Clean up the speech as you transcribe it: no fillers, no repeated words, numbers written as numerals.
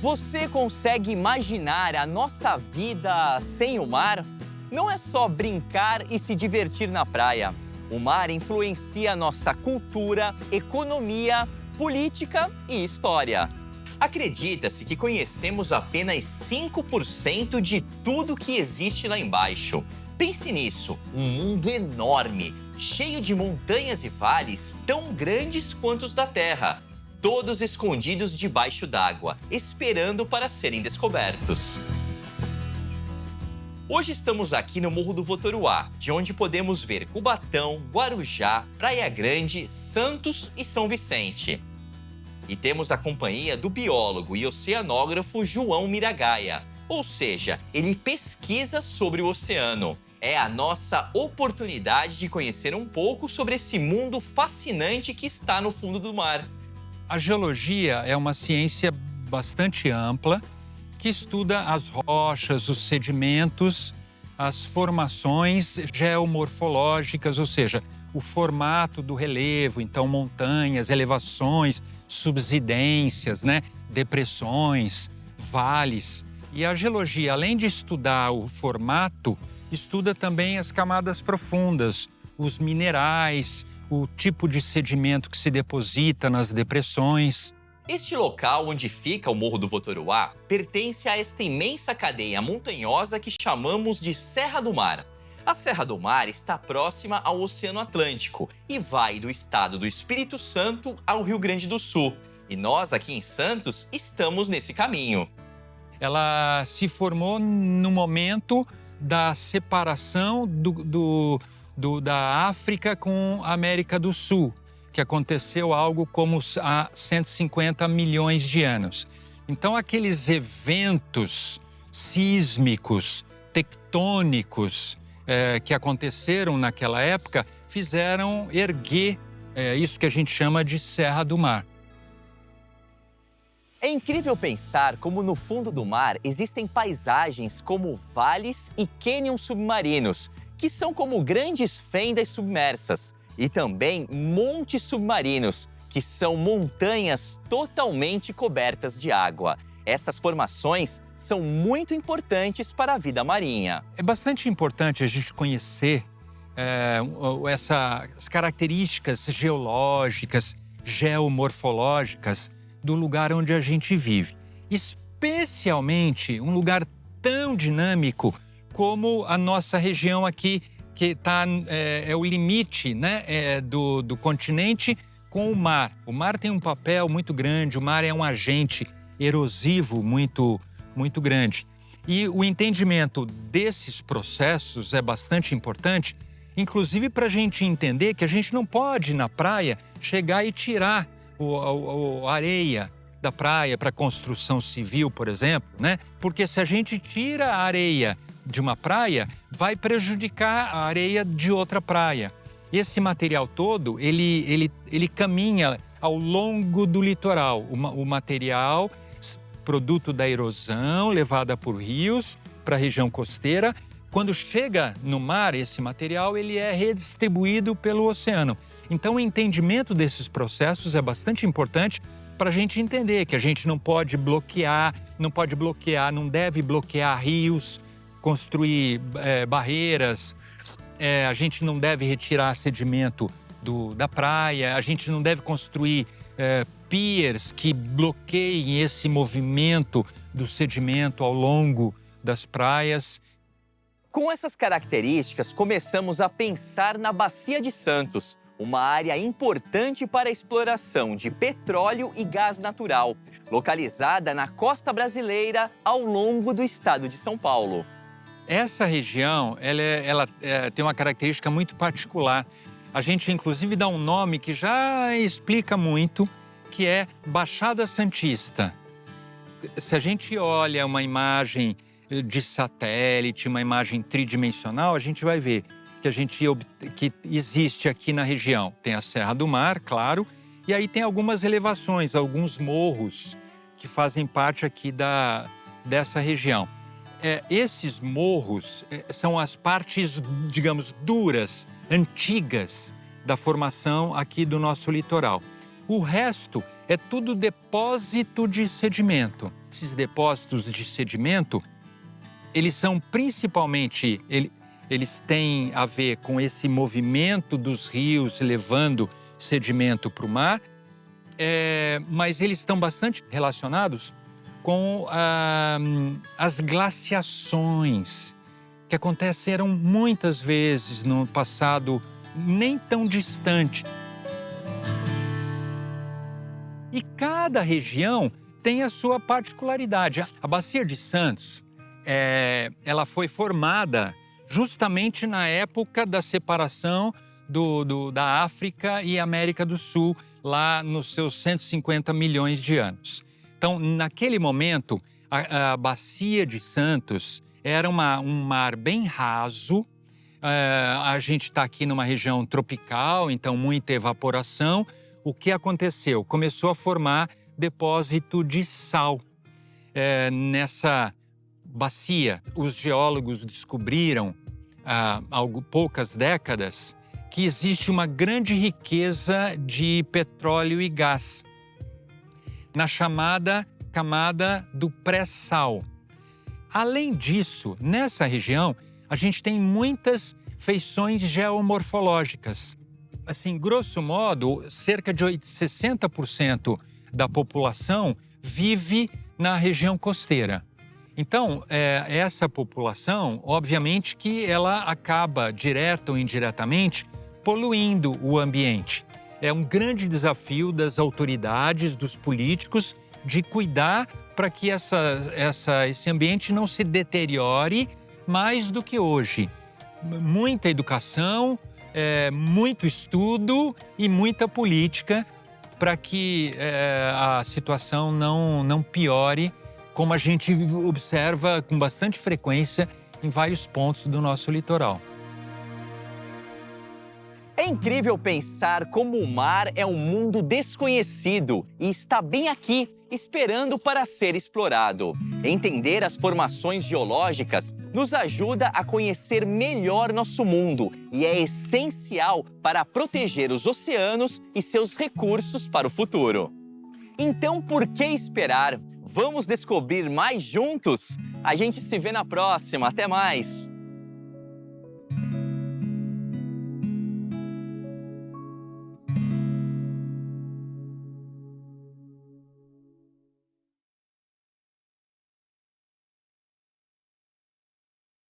Você consegue imaginar a nossa vida sem o mar? Não é só brincar e se divertir na praia. O mar influencia a nossa cultura, economia, política e história. Acredita-se que conhecemos apenas 5% de tudo que existe lá embaixo. Pense nisso, um mundo enorme, cheio de montanhas e vales tão grandes quanto os da Terra, todos escondidos debaixo d'água, esperando para serem descobertos. Hoje estamos aqui no Morro do Votoruá, de onde podemos ver Cubatão, Guarujá, Praia Grande, Santos e São Vicente. E temos a companhia do biólogo e oceanógrafo João Miragaia, ou seja, ele pesquisa sobre o oceano. É a nossa oportunidade de conhecer um pouco sobre esse mundo fascinante que está no fundo do mar. A geologia é uma ciência bastante ampla que estuda as rochas, os sedimentos, as formações geomorfológicas, ou seja, o formato do relevo, então montanhas, elevações, subsidências, depressões, vales. E a geologia, além de estudar o formato, estuda também as camadas profundas, os minerais, o tipo de sedimento que se deposita nas depressões. Este local onde fica o Morro do Votoruá pertence a esta imensa cadeia montanhosa que chamamos de Serra do Mar. A Serra do Mar está próxima ao Oceano Atlântico e vai do estado do Espírito Santo ao Rio Grande do Sul. E nós, aqui em Santos, estamos nesse caminho. Ela se formou no momento da separação da África com a América do Sul, que aconteceu algo como há 150 milhões de anos. Então, aqueles eventos sísmicos, tectônicos, que aconteceram naquela época, fizeram erguer isso que a gente chama de Serra do Mar. É incrível pensar como no fundo do mar existem paisagens como vales e cânions submarinos, que são como grandes fendas submersas, e também montes submarinos, que são montanhas totalmente cobertas de água. Essas formações são muito importantes para a vida marinha. É bastante importante a gente conhecer essas características geológicas, geomorfológicas do lugar onde a gente vive. Especialmente um lugar tão dinâmico como a nossa região aqui, que é o limite do continente com o mar. O mar tem um papel muito grande, o mar é um agente erosivo muito, muito grande. E o entendimento desses processos é bastante importante, inclusive para a gente entender que a gente não pode, na praia, chegar e tirar a areia da praia para construção civil, por exemplo, Porque se a gente tira a areia de uma praia, vai prejudicar a areia de outra praia. Esse material todo, ele caminha ao longo do litoral. O material, produto da erosão, levada por rios para a região costeira. Quando chega no mar, esse material ele é redistribuído pelo oceano. Então, o entendimento desses processos é bastante importante para a gente entender que a gente não deve bloquear rios, construir barreiras, a gente não deve retirar sedimento da praia, a gente não deve construir piers que bloqueiem esse movimento do sedimento ao longo das praias. Com essas características, começamos a pensar na Bacia de Santos, uma área importante para a exploração de petróleo e gás natural, localizada na costa brasileira ao longo do estado de São Paulo. Essa região ela tem uma característica muito particular. A gente, inclusive, dá um nome que já explica muito, que é Baixada Santista. Se a gente olha uma imagem de satélite, uma imagem tridimensional, a gente vai ver que existe aqui na região. Tem a Serra do Mar, claro, e aí tem algumas elevações, alguns morros que fazem parte aqui dessa região. Esses morros são as partes, digamos, duras, antigas da formação aqui do nosso litoral. O resto é tudo depósito de sedimento. esses depósitos de sedimento, eles são principalmente, eles têm a ver com esse movimento dos rios levando sedimento para o mar, mas eles estão bastante relacionados com as glaciações, que aconteceram muitas vezes no passado nem tão distante. E cada região tem a sua particularidade. A Bacia de Santos, ela foi formada justamente na época da separação da África e América do Sul, lá nos seus 150 milhões de anos. Então, naquele momento, a Bacia de Santos era um mar bem raso. A gente está aqui numa região tropical, então muita evaporação. O que aconteceu? Começou a formar depósito de sal nessa bacia. Os geólogos descobriram, há poucas décadas, que existe uma grande riqueza de petróleo e gás na chamada camada do pré-sal. Além disso, nessa região, a gente tem muitas feições geomorfológicas. Assim, grosso modo, cerca de 60% da população vive na região costeira. Então, essa população, obviamente que ela acaba, direta ou indiretamente, poluindo o ambiente. É um grande desafio das autoridades, dos políticos, de cuidar para que esse ambiente não se deteriore mais do que hoje. Muita educação, muito estudo e muita política para que a situação não piore, como a gente observa com bastante frequência em vários pontos do nosso litoral. É incrível pensar como o mar é um mundo desconhecido e está bem aqui, esperando para ser explorado. Entender as formações geológicas nos ajuda a conhecer melhor nosso mundo e é essencial para proteger os oceanos e seus recursos para o futuro. Então, por que esperar? Vamos descobrir mais juntos? A gente se vê na próxima. Até mais!